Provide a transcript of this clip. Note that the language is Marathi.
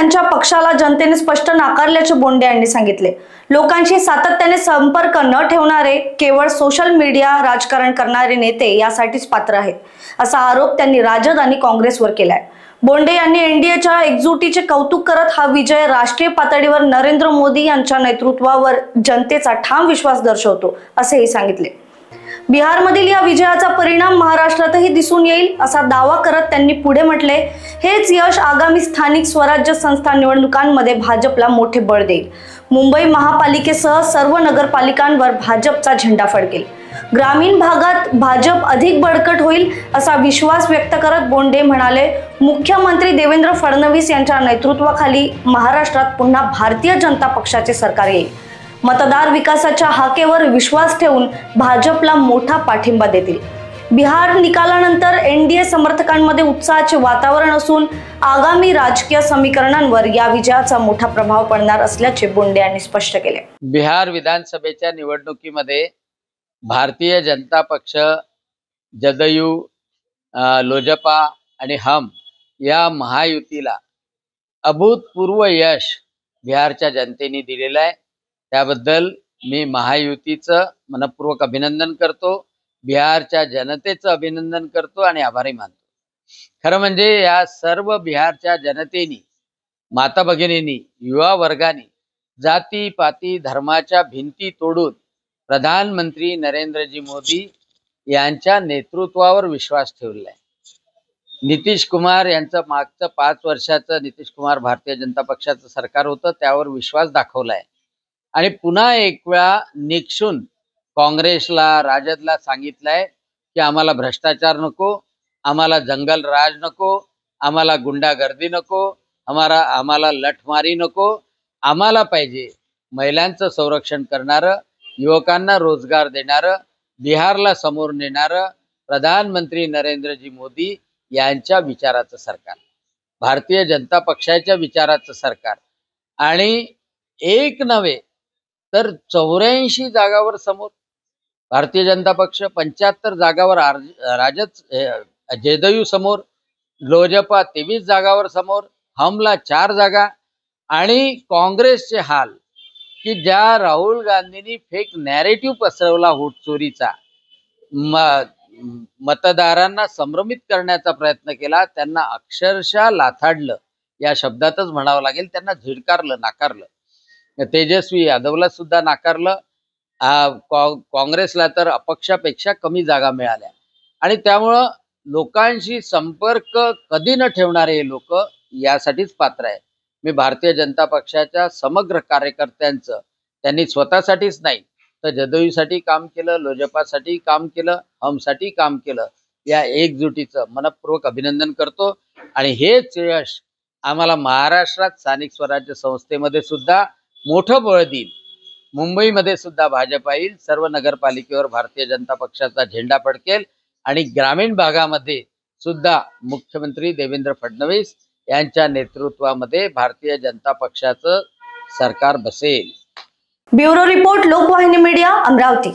यांच्या पक्षाला जनतेने स्पष्ट नाकारल्याचे बोंडे यांनी सांगितले। लोकांशी सातत्याने संपर्क न ठेवणारे, केवळ सोशल मीडिया राजकारण करणारे नेते यासाठीच पात्र आहेत, असा आरोप त्यांनी राजद आणि काँग्रेसवर केलाय। बोंडे यांनी एनडीएच्या एकजुटीचे कौतुक करत हा विजय राष्ट्रीय पातळीवर नरेंद्र मोदी यांच्या नेतृत्वावर जनतेचा ठाम विश्वास दर्शवतो, असेही सांगितले। बिहारमधील या विजयाचा परिणाम महाराष्ट्रातही दिसून येईल, असा दावा करत त्यांनी पुढे म्हटले, हेच यश आगामी स्थानिक स्वराज्य संस्था निवडणुकांमध्ये भाजपला मोठे बळ देईल। मुंबई महापालिकेसह सर्व नगरपालिकांवर भाजपचा झेंडा फडकेल। ग्रामीण भागात भाजप अधिक बळकट होईल, असा विश्वास व्यक्त करत बोंडे म्हणाले, मुख्यमंत्री देवेंद्र फडणवीस यांच्या नेतृत्वाखाली महाराष्ट्रात पुन्हा भारतीय जनता पक्षाचे सरकार येईल। मतदार विकासाच्या हाकेवर विश्वास ठेवून भाजपला मोठा पाठिंबा देतील। बिहार निकालानंतर एनडीए समर्थकांमध्ये उत्साहाचे वातावरण असून आगामी राजकीय समीकरणांवर या विजयाचा मोठा प्रभाव पडणार असल्याचे बोंडे यांनी स्पष्ट केले। बिहार विधानसभेच्या निवडणुकीमध्ये भारतीय जनता पक्ष, जदयू, लोजपा आणि हम या महायुतीला अभूतपूर्व यश बिहारच्या जनतेने दिलेलं आहे। त्याबद्दल मी महायुतीचं मनपूर्वक अभिनंदन करतो, बिहारच्या जनतेचं अभिनंदन करतो आणि आभारी मानतो। खरं म्हणजे या सर्व बिहारच्या जनतेने, माता भगिनींनी, युवा वर्गाने जाती पाती धर्माच्या भिंती तोडून प्रधानमंत्री नरेंद्रजी मोदी यांच्या नेतृत्वावर विश्वास ठेवलेला आहे। नितीश कुमार यांचं मागचं 5 वर्षाचं नितीश कुमार भारतीय जनता पक्षाचं सरकार होतं, त्यावर विश्वास दाखवलाय आणि पुन्हा एक वेळा निक्षून काँग्रेसला, राजदला सांगितलंय की आम्हाला भ्रष्टाचार नको, आम्हाला जंगल राज नको, आम्हाला गुंडागर्दी नको, आम्हाला लठमारी नको, आम्हाला पाहिजे महिलांचं संरक्षण करणारं, युवकांना रोजगार देणारं, बिहारला समोर नेणारं प्रधानमंत्री नरेंद्रजी मोदी यांच्या विचाराचं सरकार, भारतीय जनता पक्षाच्या विचाराचं सरकार। आणि एक नव्हे तर 84 जागावर समोर भारतीय जनता पक्ष, 75 जागावर जदयू समोर, लोजपा 23 जागावर समोर, हमला 4 जागा आणि काँग्रेसचे हाल की ज्या राहुल गांधींनी फेक नॅरेटिव्ह पसरवला होत चोरीचा, मतदारांना संभ्रमित करण्याचा प्रयत्न केला, त्यांना अक्षरशः लाथाडलं या शब्दातच म्हणावं लागेल, त्यांना झिडकारलं, नाकारलं। तेजस्वी यादवला सुद्धा नाकारलं, काँग्रेसला तर अपक्षापेक्षा कमी जागा मिळाल्या आणि त्यामुळं लोकांशी संपर्क कधी न ठेवणारे हे लोक यासाठीच पात्र आहे। मी भारतीय जनता पक्षाच्या समग्र कार्यकर्त्यांचं, त्यांनी स्वतःसाठीच नाही तर जदयूसाठी काम केलं, लोजपासाठी काम केलं, हमसाठी काम केलं, या एकजुटीचं मनपूर्वक अभिनंदन करतो आणि हेच यश आम्हाला महाराष्ट्रात स्थानिक स्वराज्य संस्थेमध्ये सुद्धा मोठं बळ देईल। मुंबईमध्ये सुद्धा भाजप येईल, सर्व नगरपालिकेवर भारतीय जनता पक्षाचा झेंडा फडकेल आणि ग्रामीण भागामध्ये सुद्धा मुख्यमंत्री देवेंद्र फडणवीस यांच्या नेतृत्वामध्ये भारतीय जनता पक्षाचं सरकार बसेल। Bureau report, Lokvahini media, Amravati.